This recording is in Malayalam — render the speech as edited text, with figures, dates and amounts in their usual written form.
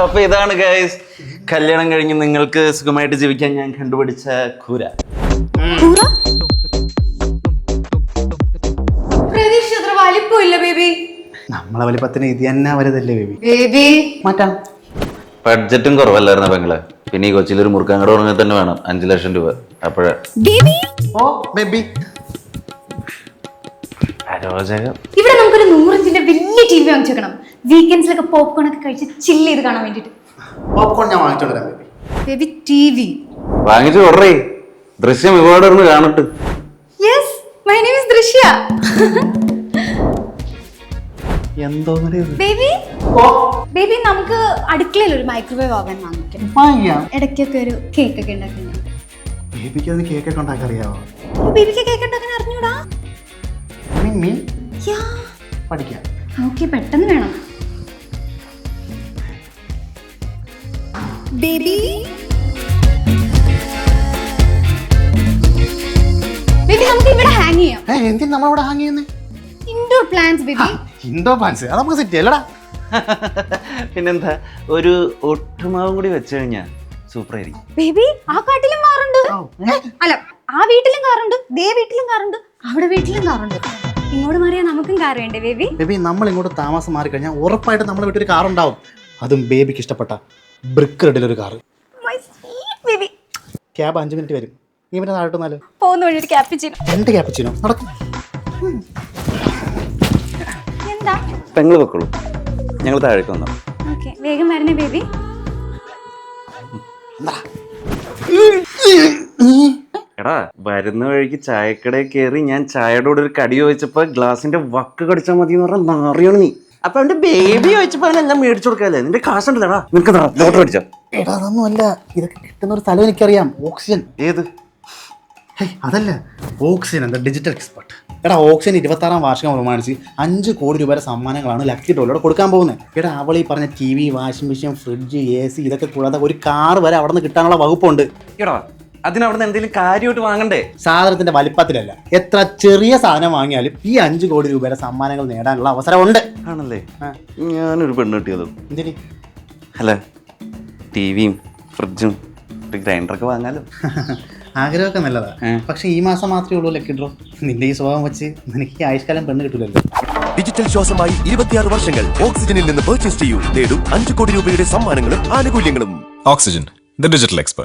അപ്പൊ ഇതാണ് ഗൈസ്, കല്യാണം കഴിഞ്ഞ് നിങ്ങൾക്ക് സുഖമായിട്ട് ജീവിക്കാൻ ഞാൻ കണ്ടുപിടിച്ച കൂര. പ്രതീക്ഷിച്ചത്ര വലിപ്പമില്ല ബേബി. നമ്മളെ വലിപ്പത്തിന് ഇത് തന്നെ വലുതല്ലേ ബേബി? ബേബി മാറ്റാം. ബഡ്ജറ്റും കുറവല്ലായിരുന്ന പെങ്ങളെ. പിന്നെ ഈ കൊച്ചിയിലൊരു മുറുക്കാങ്കട തുടങ്ങാൻ തന്നെ വേണം 5 ലക്ഷം രൂപ. അപ്പോഴേ ഓ ബേബി അരോചകം. ഇവിടെ നമുക്കൊരു 100 ഇഞ്ചിന്റെ വലിയ ടി വി വാങ്ങിച്ചേക്കണം. വീക്കെൻഡ്സിലൊക്കെ പോപ്കോൺ ഒക്കെ കഴിച്ച് ചില്ല് ചെയ്ത് കാണാൻ വേണ്ടിട്ട്. പോപ്കോൺ ഞാൻ വാങ്ങിച്ചോണ്ട് വരാം ബേബി. ബേബി ടി വി വാങ്ങിച്ചു കൊറേ ദൃശ്യം ഇവിടെ ഒന്ന് കാണട്ടെ. യെസ്, മൈ നെയിം ഈസ് ദൃശ്യ. എന്തോ ബേബി ബേബി നമുക്ക് അടുക്കളയിൽ ഒരു മൈക്രോവേവ് ഓവൻ വാങ്ങിക്കണം. വാങ്ങിക്കാം. ഇടയ്ക്കൊക്കെ ഒരു കേക്ക് ഒക്കെ ഉണ്ടാക്കണം. ബേബിക്ക് അതിന് കേക്കൊക്കെ ഉണ്ടാക്കാൻ അറിയാവോ? ബേബിക്ക് കേക്ക് ഉണ്ടാക്കാൻ അറിഞ്ഞൂടാ? മീ യാ, പഠിക്കാം. ഓക്കെ, പെട്ടെന്ന് വേണം. ബേബി ബേബി നമുക്ക് ഇവിടെ ഹാങ് ചെയ്യാം. എന്തിനാ നമ്മളിവിടെ ഹാങ് ചെയ്യുന്നേ? Indoor plants baby. Indoor plants അത് നമുക്ക് സെറ്റ് ചെയ്യല്ലടാ. പിന്നെന്താ, ഒരു ഒട്ടുമാവും കൂടി വെച്ച് കഴിഞ്ഞാ സൂപ്പർ ആയിരിക്കും. ബേബി ആ കാട്ടിലും കാറുണ്ട്. അല്ല, ആ വീട്ടിലും കാറുണ്ട്, ദേ വീട്ടിലും കാറുണ്ട്, അവിടെ വീട്ടിലും കാറുണ്ട്. ഇങ്ങോട്ട് മാറിയാൽ നമുക്കും കാർ വേണ്ടേ ബേബി? ബേബി നമ്മൾ ഇങ്ങോട്ട് താമസം മാറി കഴിഞ്ഞാൽ ഉറപ്പായിട്ട് നമ്മളെ വീട്ടിൽ ഒരു കാർ ഉണ്ടാവും. അതും ബേബിക്ക് ഇഷ്ടപ്പെട്ട ബ്രിക്ക് റെഡിലൊരു കാർ. ബേബി ക്യാബ് 5 മിനിറ്റ് വരും. നീ പിന്നെ താഴോട്ട് വന്നാലോ? പോകുന്ന വഴി ഒരു ക്യാപ്പിച്ചിനോ. 2 ക്യാപ്പിച്ചിനോ നടക്കും. എന്താ പെങ്ങള് വെക്കുള്ളൂ, ഞങ്ങൾ താഴേക്ക് വന്നോ. ഓക്കെ, വേഗം വരണേ ബേബി. എടാ, വരുന്ന വഴിക്ക് ചായക്കടയിൽ കയറി ഞാൻ ചായയുടെ കൂടെ ഒരു കടി ചോദിച്ചപ്പോ ഗ്ലാസിന്റെ വക്ക് കടിച്ചാൽ മതി എന്ന് പറഞ്ഞാൽ നാറിയാണ് നീ. അപ്പൊ അവന്റെ ബേബി ചോദിച്ചപ്പോ എല്ലാം മേടിച്ചു കൊടുക്കാല്ലേ? നിന്റെ കാശുണ്ടല്ലടാ, നിനക്ക് ലോട്ടറി അടിച്ചാ. എടാ അതൊന്നും അല്ല, ഇതൊക്കെ കിട്ടുന്ന ഒരു സ്ഥലം എനിക്കറിയാം. ഓക്സിജൻ. ഏത്? അതല്ല, ഓക്സിജൻ എന്താ ഡിജിറ്റൽ എക്സ്പെർട്ട്. എടാ, ഓക്സിജൻ 26ാം വാർഷികം പ്രമാണിച്ച് 5 കോടി രൂപയുടെ സമ്മാനങ്ങളാണ് ലക്കി ഡ്രോയിലൂടെ കൊടുക്കാൻ പോകുന്നത്. എടാ, അവൾ ഈ പറഞ്ഞ TV, washing machine, fridge, AC ഇതൊക്കെ കൂടാതെ ഒരു കാർ വരെ അവിടെ നിന്ന് കിട്ടാനുള്ള വകുപ്പുണ്ട്. എടാ, അതിനവിടുന്ന് എന്തെങ്കിലും കാര്യമായിട്ട് വാങ്ങണ്ടേ? സാധനത്തിന്റെ വലിപ്പത്തിലല്ല, എത്ര ചെറിയ സാധനം വാങ്ങിയാലും ഈ 5 കോടി രൂപയുടെ സമ്മാനങ്ങൾ നേടാനുള്ള അവസരമുണ്ട്. ആണല്ലേ? ഞാനൊരു പെണ്ണ് കിട്ടിയതും. എന്തിന്? അല്ല, TVയും ഫ്രിഡ്ജും ഒരു ഗ്രൈൻഡറൊക്കെ വാങ്ങാലോ. ആഗ്രഹമൊക്കെ നല്ലതാ, പക്ഷെ ഈ മാസം മാത്രമേ ഉള്ളൂ ലക്കി ഡ്രോ. നിന്റെ ഈ സ്വഭാവം വെച്ച് നിനക്ക് ഈ ആയുഷ്കാലം പെണ്ണ് കിട്ടില്ലല്ലോ. ഡിജിറ്റൽ ശ്വാസമായി 26 വർഷങ്ങൾ ഓക്സിജനിൽ നിന്ന് പർച്ചേസ് ചെയ്യൂ. നേടും 5 കോടി രൂപയുടെ സമ്മാനങ്ങളും ആനുകൂല്യങ്ങളും. Oxygen, the digital expert.